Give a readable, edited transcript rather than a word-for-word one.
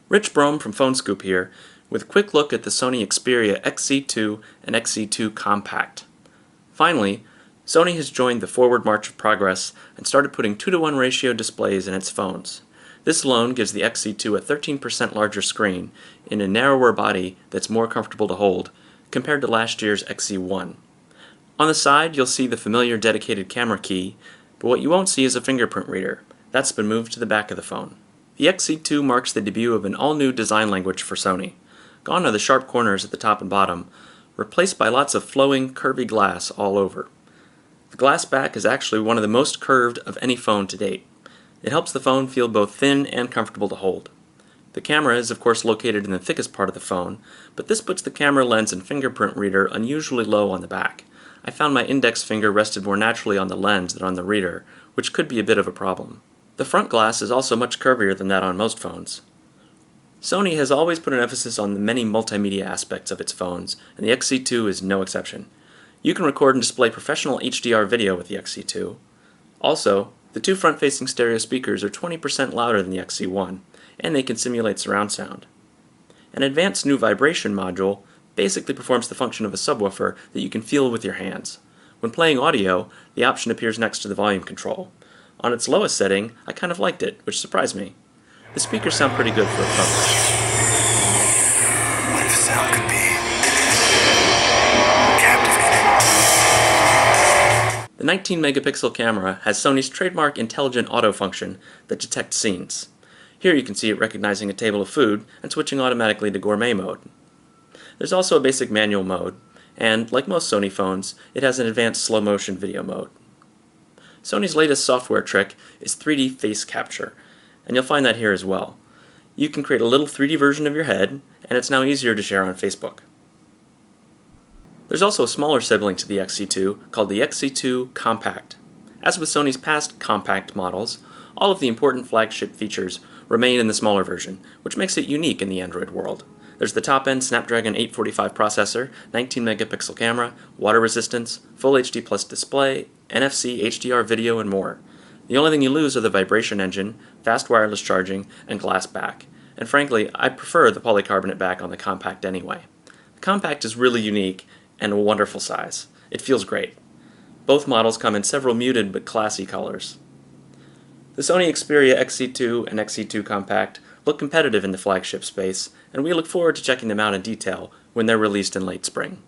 Rich Brome from Phone Scoop here, with a quick look at the Sony Xperia XZ2 and XZ2 Compact. Finally, Sony has joined the forward march of progress and started putting 2-to-1 ratio displays in its phones. This alone gives the XZ2 a 13% larger screen in a narrower body that's more comfortable to hold compared to last year's XZ1. On the side, you'll see the familiar dedicated camera key, but what you won't see is a fingerprint reader. That's been moved to the back of the phone. The XZ2 marks the debut of an all-new design language for Sony. Gone are the sharp corners at the top and bottom, replaced by lots of flowing, curvy glass all over. The glass back is actually one of the most curved of any phone to date. It helps the phone feel both thin and comfortable to hold. The camera is of course located in the thickest part of the phone, but this puts the camera lens and fingerprint reader unusually low on the back. I found my index finger rested more naturally on the lens than on the reader, which could be a bit of a problem. The front glass is also much curvier than that on most phones. Sony has always put an emphasis on the many multimedia aspects of its phones, and the XZ2 is no exception. You can record and display professional HDR video with the XZ2. Also, the two front-facing stereo speakers are 20% louder than the XZ1, and they can simulate surround sound. An advanced new vibration module basically performs the function of a subwoofer that you can feel with your hands. When playing audio, the option appears next to the volume control. On its lowest setting, I kind of liked it, which surprised me. The speakers sound pretty good for a phone. What if the sound could be captivating? The 19-megapixel camera has Sony's trademark intelligent auto function that detects scenes. Here you can see it recognizing a table of food and switching automatically to gourmet mode. There's also a basic manual mode, and like most Sony phones, it has an advanced slow-motion video mode. Sony's latest software trick is 3D face capture, and you'll find that here as well. You can create a little 3D version of your head, and it's now easier to share on Facebook. There's also a smaller sibling to the XZ2 called the XZ2 Compact. As with Sony's past compact models, all of the important flagship features remain in the smaller version, which makes it unique in the Android world. There's the top-end Snapdragon 845 processor, 19-megapixel camera, water resistance, Full HD Plus display, NFC, HDR video, and more. The only thing you lose are the vibration engine, fast wireless charging, and glass back. And frankly, I prefer the polycarbonate back on the Compact anyway. The Compact is really unique and a wonderful size. It feels great. Both models come in several muted but classy colors. The Sony Xperia XZ2 and XZ2 Compact look competitive in the flagship space, and we look forward to checking them out in detail when they're released in late spring.